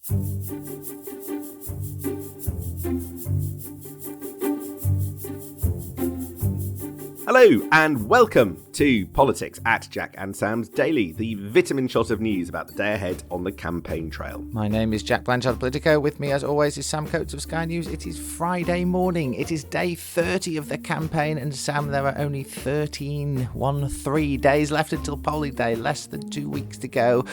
Hello and welcome to Politics at Jack and Sam's Daily, the vitamin shot of news about the day ahead on the campaign trail. My name is Jack Blanchard, Politico. With me, as always, is Sam Coates of Sky News. It is Friday morning. It is day 30 of the campaign, and Sam, there are only 13 days left until polling day, less than 2 weeks to go.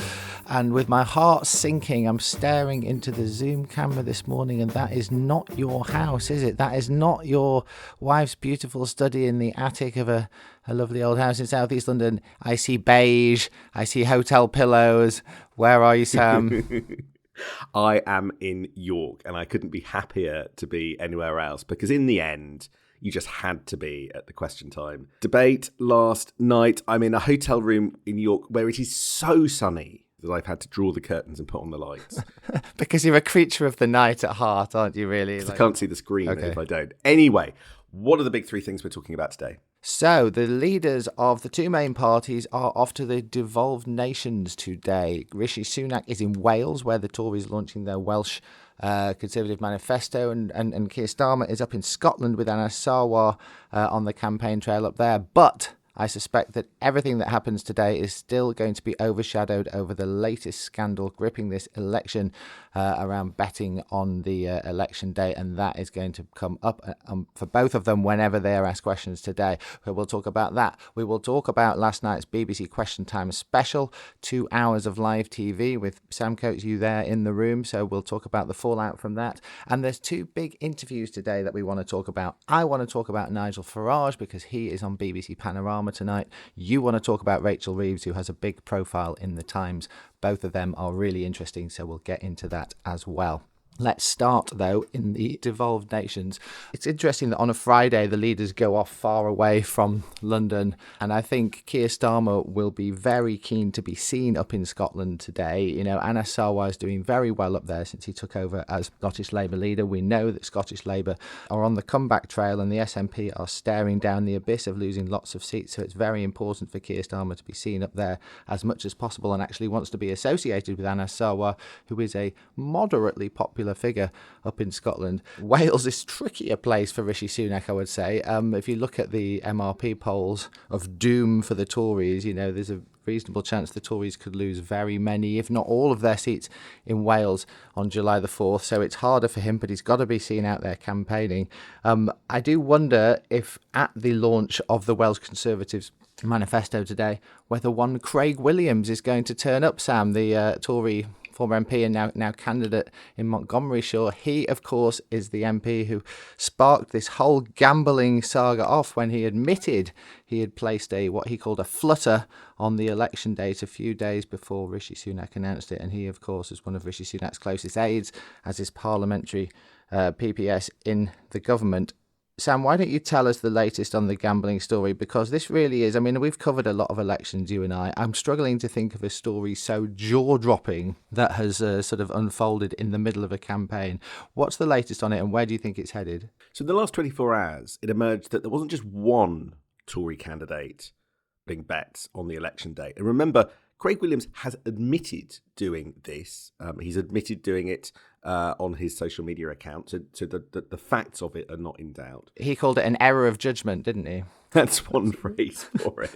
And with my heart sinking, I'm staring into the Zoom camera this morning, and that is not your house, is it? That is not your wife's beautiful study in the attic of a lovely old house in South East London. I see beige. I see hotel pillows. Where are you, Sam? I am in York, and I couldn't be happier to be anywhere else, because in the end, you just had to be at the question time debate last night. I'm in a hotel room in York where it is so sunny that I've had to draw the curtains and put on the lights. Because you're a creature of the night at heart, aren't you, really? I can't see the screen if I don't. Anyway, what are the big three things we're talking about today? So, the leaders of the two main parties are off to the devolved nations today. Rishi Sunak is in Wales, where the Tories are launching their Welsh Conservative manifesto, and Keir Starmer is up in Scotland with Anna Sarwar on the campaign trail up there. But I suspect that everything that happens today is still going to be overshadowed over the latest scandal gripping this election around betting on the election day, and that is going to come up for both of them whenever they are asked questions today. So we'll talk about that. We will talk about last night's BBC Question Time special, 2 hours of live TV with Sam Coates, you there in the room, so we'll talk about the fallout from that. And there's two big interviews today that we want to talk about. I want to talk about Nigel Farage because he is on BBC Panorama tonight. You want to talk about Rachel Reeves, who has a big profile in the Times. Both of them are really interesting, so we'll get into that as well. Let's start, though, in the devolved nations. It's interesting that on a Friday, the leaders go off far away from London, and I think Keir Starmer will be very keen to be seen up in Scotland today. You know, Anna Sarwar is doing very well up there since he took over as Scottish Labour leader. We know that Scottish Labour are on the comeback trail, and the SNP are staring down the abyss of losing lots of seats, so it's very important for Keir Starmer to be seen up there as much as possible, and actually wants to be associated with Anna Sarwar, who is a moderately popular figure up in Scotland. Wales is trickier place for Rishi Sunak, I would say. If you look at the MRP polls of doom for the Tories, you know, there's a reasonable chance the Tories could lose very many, if not all of their seats in Wales on July the 4th. So it's harder for him, but he's got to be seen out there campaigning. I do wonder if at the launch of the Welsh Conservatives manifesto today, whether one Craig Williams is going to turn up, Sam, the Tory former MP and now candidate in Montgomeryshire. He, of course, is the MP who sparked this whole gambling saga off when he admitted he had placed what he called a flutter on the election date a few days before Rishi Sunak announced it. And he, of course, is one of Rishi Sunak's closest aides as his parliamentary PPS in the government. Sam, why don't you tell us the latest on the gambling story? Because this really is, I mean, we've covered a lot of elections, you and I. I'm struggling to think of a story so jaw-dropping that has sort of unfolded in the middle of a campaign. What's the latest on it, and where do you think it's headed? So in the last 24 hours, it emerged that there wasn't just one Tory candidate putting bets on the election day. And remember, Craig Williams has admitted doing this. He's admitted doing it on his social media account. So the facts of it are not in doubt. He called it an error of judgment, didn't he? That's one phrase for it.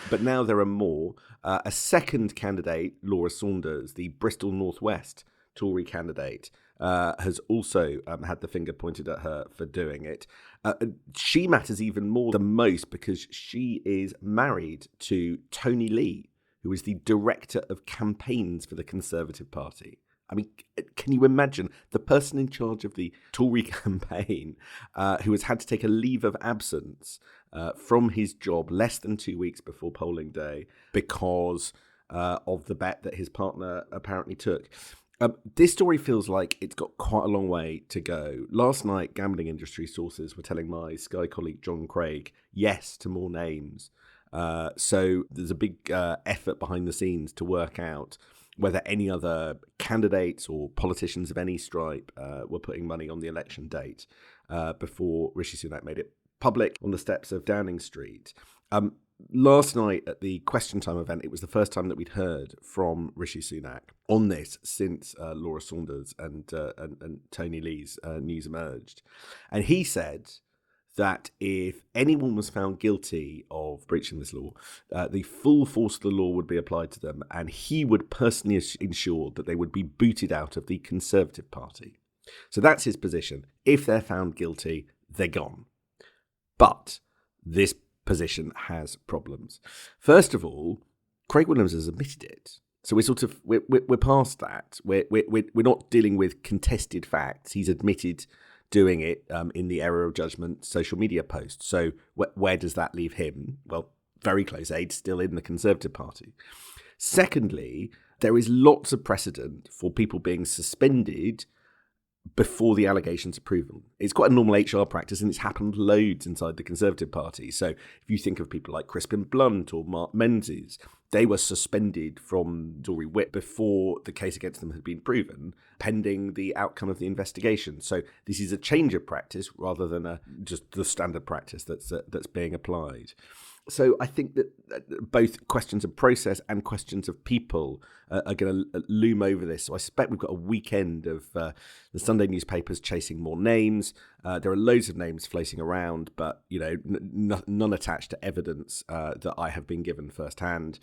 But now there are more. A second candidate, Laura Saunders, the Bristol Noth West Tory candidate, has also had the finger pointed at her for doing it. She matters even more than most because she is married to Tony Lee, who is the director of campaigns for the Conservative Party. I mean, can you imagine the person in charge of the Tory campaign who has had to take a leave of absence from his job less than 2 weeks before polling day because of the bet that his partner apparently took? This story feels like it's got quite a long way to go. Last night, gambling industry sources were telling my Sky colleague John Craig yes to more names. So there's a big effort behind the scenes to work out whether any other candidates or politicians of any stripe were putting money on the election date before Rishi Sunak made it public on the steps of Downing Street. last night at the Question Time event, it was the first time that we'd heard from Rishi Sunak on this since Laura Saunders and Tony Lee's news emerged. And he said that if anyone was found guilty of breaching this law, the full force of the law would be applied to them, and he would personally ensure that they would be booted out of the Conservative Party. So that's his position. If they're found guilty, they're gone. But this position has problems. First of all, Craig Williams has admitted it. So we're past that. We're not dealing with contested facts. He's admitted doing it in the error of judgment social media post. So where does that leave him? Well, very close aid, still in the Conservative Party. Secondly, there is lots of precedent for people being suspended before the allegations are proven. It's quite a normal HR practice, and it's happened loads inside the Conservative Party. So if you think of people like Crispin Blunt or Mark Menzies, they were suspended from Tory whip before the case against them had been proven, pending the outcome of the investigation. So this is a change of practice rather than just the standard practice that's being applied. So I think that both questions of process and questions of people are going to loom over this. So I suspect we've got a weekend of the Sunday newspapers chasing more names. There are loads of names floating around, but none attached to evidence that I have been given firsthand.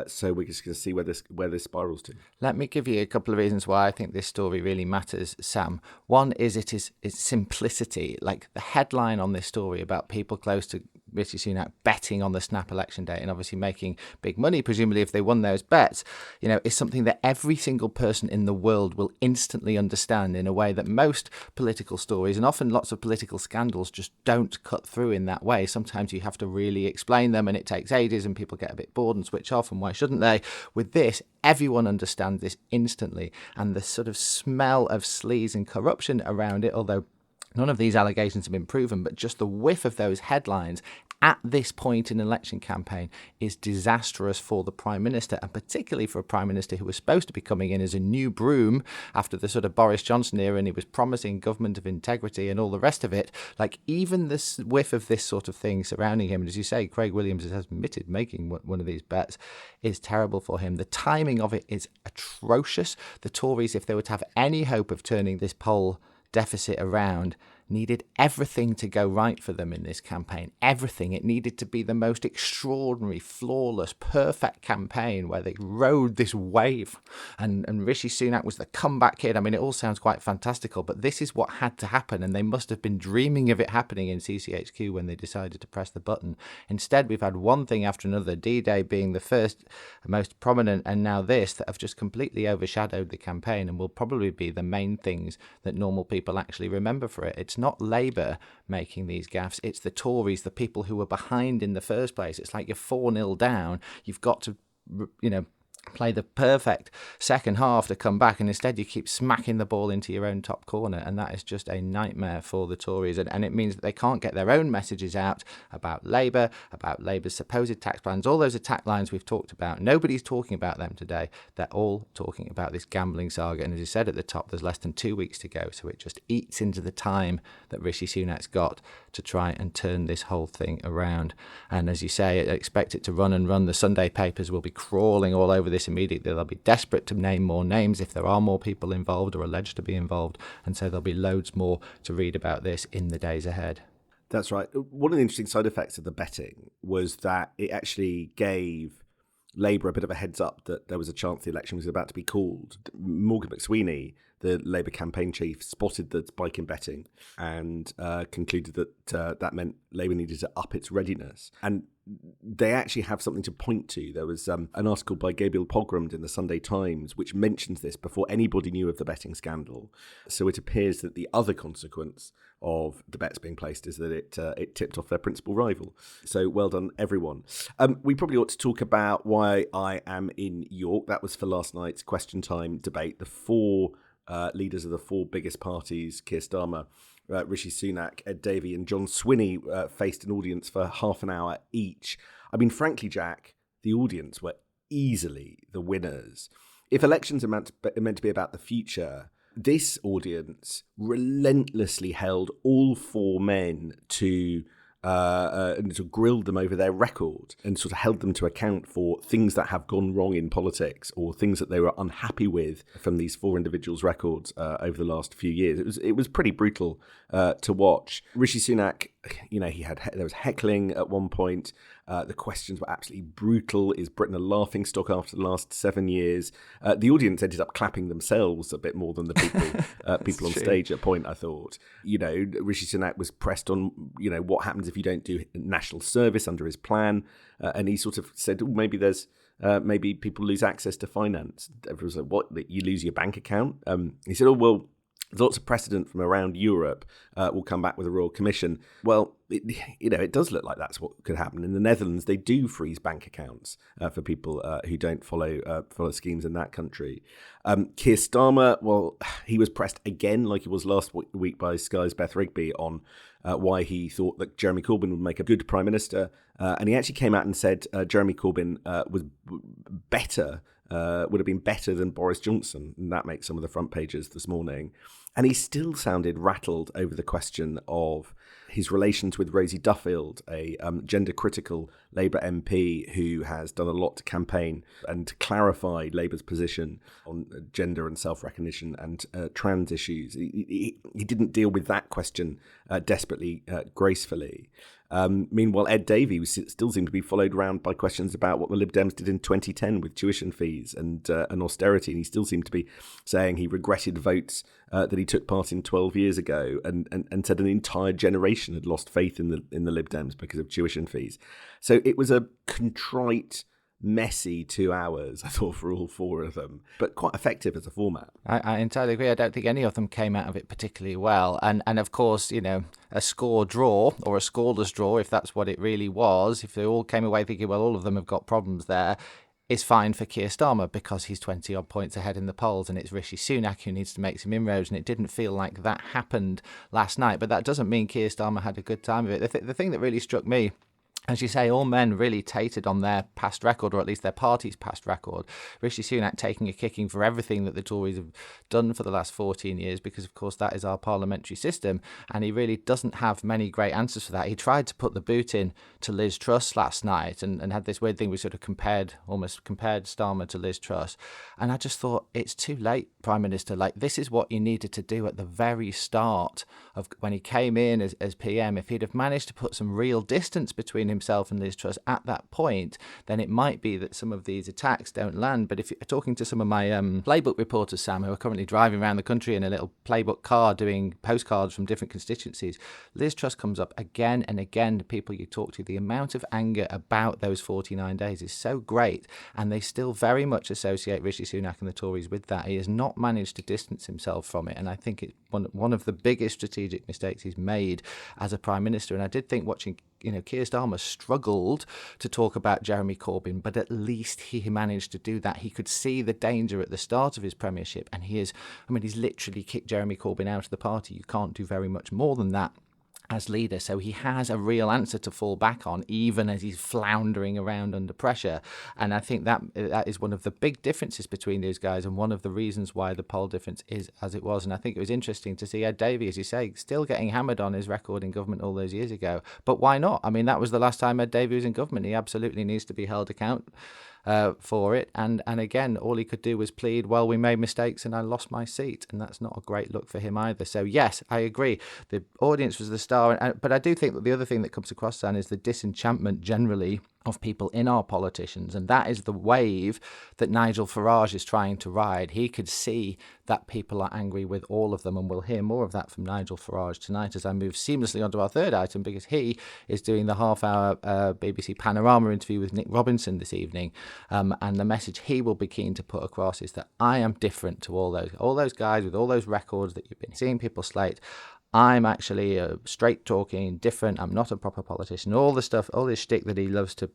So we're just going to see where this spirals to. Let me give you a couple of reasons why I think this story really matters, Sam. One is its simplicity. Like the headline on this story about people close to Rishi Sunak betting on the snap election day and obviously making big money, presumably if they won those bets, is something that every single person in the world will instantly understand in a way that most political stories and often lots of political scandals just don't cut through in that way. Sometimes you have to really explain them and it takes ages and people get a bit bored and switch off, and why shouldn't they? With this, everyone understands this instantly, and the sort of smell of sleaze and corruption around it, although none of these allegations have been proven, but just the whiff of those headlines at this point in an election campaign is disastrous for the Prime Minister, and particularly for a Prime Minister who was supposed to be coming in as a new broom after the sort of Boris Johnson era, and he was promising government of integrity and all the rest of it. Like, even this whiff of this sort of thing surrounding him, and as you say, Craig Williams has admitted making one of these bets, is terrible for him. The timing of it is atrocious. The Tories, if they were to have any hope of turning this poll deficit around, needed everything to go right for them in this campaign. Everything. It needed to be the most extraordinary, flawless, perfect campaign where they rode this wave. And Rishi Sunak was the comeback kid. I mean, it all sounds quite fantastical, but this is what had to happen. And they must have been dreaming of it happening in CCHQ when they decided to press the button. Instead, we've had one thing after another, D-Day being the first, most prominent, and now this, that have just completely overshadowed the campaign and will probably be the main things that normal people actually remember for it. It's not Labour making these gaffes, it's the Tories, the people who were behind in the first place. It's like you're 4-0 down, you've got to, play the perfect second half to come back, and instead you keep smacking the ball into your own top corner, and that is just a nightmare for the Tories, and it means that they can't get their own messages out about Labour, about Labour's supposed tax plans, all those attack lines we've talked about. Nobody's talking about them today. They're all talking about this gambling saga, and as you said at the top, there's less than 2 weeks to go, so it just eats into the time that Rishi Sunak's got to try and turn this whole thing around. And as you say, expect it to run and run. The Sunday papers will be crawling all over this immediately. They'll be desperate to name more names if there are more people involved or alleged to be involved, and so there'll be loads more to read about this in the days ahead. That's right. One of the interesting side effects of the betting was that it actually gave Labour a bit of a heads up that there was a chance the election was about to be called. Morgan McSweeney, the Labour campaign chief, spotted the spike in betting and concluded that that meant Labour needed to up its readiness. And they actually have something to point to. There was an article by Gabriel Pogrund in the Sunday Times which mentions this before anybody knew of the betting scandal. So it appears that the other consequence of the bets being placed is that it tipped off their principal rival. So well done, everyone. We probably ought to talk about why I am in York. That was for last night's Question Time debate. The four leaders of the four biggest parties, Keir Starmer, Rishi Sunak, Ed Davey and John Swinney, faced an audience for half an hour each. I mean, frankly, Jack, the audience were easily the winners. If elections are meant to be about the future, this audience relentlessly held all four men to and sort of grilled them over their record and sort of held them to account for things that have gone wrong in politics or things that they were unhappy with from these 4 individuals' records over the last few years. It was pretty brutal to watch. Rishi Sunak, there was heckling at one point. The questions were absolutely brutal. Is Britain a laughingstock after the last 7 years? The audience ended up clapping themselves a bit more than the people on stage at a point, I thought. Rishi Sunak was pressed on, what happens if you don't do national service under his plan? And he sort of said, maybe there's maybe people lose access to finance. Everyone was like, what, that you lose your bank account? He said, there's lots of precedent from around Europe. We'll come back with a royal commission. Well, it does look like that's what could happen. In the Netherlands, they do freeze bank accounts for people who don't follow schemes in that country. Keir Starmer, well, he was pressed again, like he was last week by Sky's Beth Rigby, on why he thought that Jeremy Corbyn would make a good prime minister. And he actually came out and said Jeremy Corbyn was better. Would have been better than Boris Johnson, and that makes some of the front pages this morning. And he still sounded rattled over the question of his relations with Rosie Duffield, a gender-critical Labour MP who has done a lot to campaign and clarify Labour's position on gender and self-recognition and trans issues. He didn't deal with that question desperately gracefully. Meanwhile, Ed Davey still seemed to be followed around by questions about what the Lib Dems did in 2010 with tuition fees and austerity, and he still seemed to be saying he regretted votes that he took part in 12 years ago, and said an entire generation had lost faith in the Lib Dems because of tuition fees. So it was a contrite, messy 2 hours, I thought, for all 4 of them, but quite effective as a format. I entirely agree. I don't think any of them came out of it particularly well. And of course, a score draw or a scoreless draw, if that's what it really was, if they all came away thinking, well, all of them have got problems there, is fine for Keir Starmer because he's 20-odd points ahead in the polls, and it's Rishi Sunak who needs to make some inroads, and it didn't feel like that happened last night. But that doesn't mean Keir Starmer had a good time of it. The thing that really struck me, as you say, all men really tated on their past record, or at least their party's past record. Rishi Sunak taking a kicking for everything that the Tories have done for the last 14 years, because, of course, that is our parliamentary system, and he really doesn't have many great answers for that. He tried to put the boot in to Liz Truss last night and had this weird thing we sort of almost compared Starmer to Liz Truss. And I just thought, it's too late, Prime Minister. Like, this is what you needed to do at the very start of when he came in as PM. If he'd have managed to put some real distance between himself and Liz Truss at that point, then it might be that some of these attacks don't land. But if you're talking to some of my playbook reporters, Sam, who are currently driving around the country in a little playbook car doing postcards from different constituencies, Liz Truss comes up again and again to people you talk to. The amount of anger about those 49 days is so great, and they still very much associate Rishi Sunak and the Tories with that. He has not managed to distance himself from it, and I think it's one of the biggest strategic mistakes he's made as a Prime Minister. And I did think watching Keir Starmer struggled to talk about Jeremy Corbyn, but at least he managed to do that. He could see the danger at the start of his premiership, and he's literally kicked Jeremy Corbyn out of the party. You can't do very much more than that as leader, so he has a real answer to fall back on, even as he's floundering around under pressure. And I think that is one of the big differences between these guys, and one of the reasons why the poll difference is as it was. And I think it was interesting to see Ed Davey, as you say, still getting hammered on his record in government all those years ago. But why not? I mean, that was the last time Ed Davey was in government. He absolutely needs to be held account for it. And again, all he could do was plead, well, we made mistakes and I lost my seat. And that's not a great look for him either. So yes, I agree. The audience was the star. But I do think that the other thing that comes across, Dan, is the disenchantment generally of people in our politicians. And that is the wave that Nigel Farage is trying to ride. He could see that people are angry with all of them. And we'll hear more of that from Nigel Farage tonight as I move seamlessly onto our third item, because he is doing the half-hour BBC Panorama interview with Nick Robinson this evening. And the message he will be keen to put across is that I am different to all those guys with all those records that you've been seeing people slate. I'm actually a straight talking, different. I'm not a proper politician. All the stuff, all this shtick that he loves to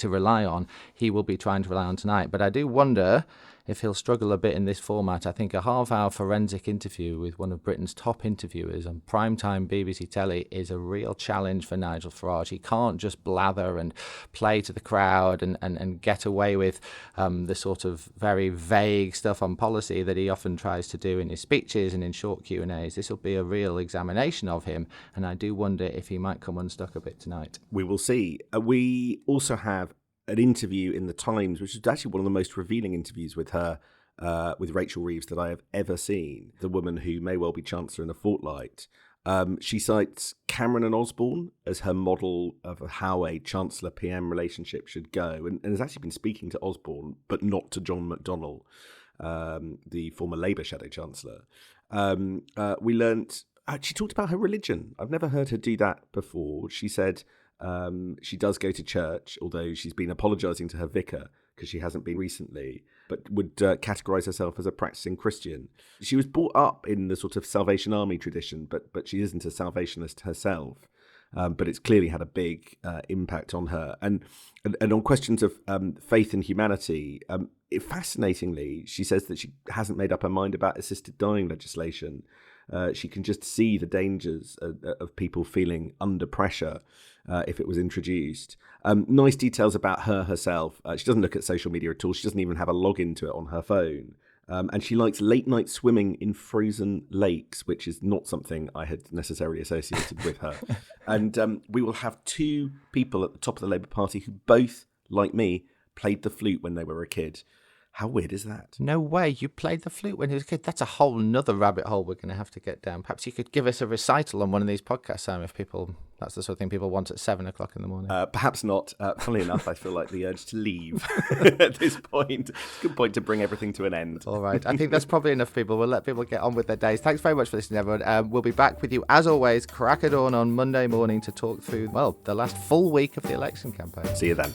rely on, he will be trying to rely on tonight. But I do wonder if he'll struggle a bit in this format. I think a half-hour forensic interview with one of Britain's top interviewers on primetime BBC telly is a real challenge for Nigel Farage. He can't just blather and play to the crowd and get away with the sort of very vague stuff on policy that he often tries to do in his speeches and in short Q&As. This will be a real examination of him, and I do wonder if he might come unstuck a bit tonight. We will see. We also have an interview in the Times, which is actually one of the most revealing interviews with her, with Rachel Reeves, that I have ever seen, the woman who may well be Chancellor in a fortnight. She cites Cameron and Osborne as her model of how a Chancellor-PM relationship should go, and has actually been speaking to Osborne, but not to John McDonnell, the former Labour Shadow Chancellor. We learnt, she talked about her religion. I've never heard her do that before. She said she does go to church, although she's been apologising to her vicar because she hasn't been recently, but would categorise herself as a practising Christian. She was brought up in the sort of Salvation Army tradition, but she isn't a Salvationist herself. But it's clearly had a big impact on her. And on questions of faith and humanity, fascinatingly, she says that she hasn't made up her mind about assisted dying legislation. She can just see the dangers of people feeling under pressure if it was introduced. Nice details about her herself. She doesn't look at social media at all. She doesn't even have a login to it on her phone. And she likes late night swimming in frozen lakes, which is not something I had necessarily associated with her. And we will have two people at the top of the Labour Party who both, like me, played the flute when they were a kid. How weird is that? No way. You played the flute when you were a kid. That's a whole nother rabbit hole we're going to have to get down. Perhaps you could give us a recital on one of these podcasts, Sam, if that's the sort of thing people want at 7 o'clock in the morning. Perhaps not. Funnily enough, I feel like the urge to leave at this point. It's a good point to bring everything to an end. All right. I think that's probably enough, people. We'll let people get on with their days. Thanks very much for listening, everyone. We'll be back with you, as always, crack of dawn on Monday morning to talk through, the last full week of the election campaign. See you then.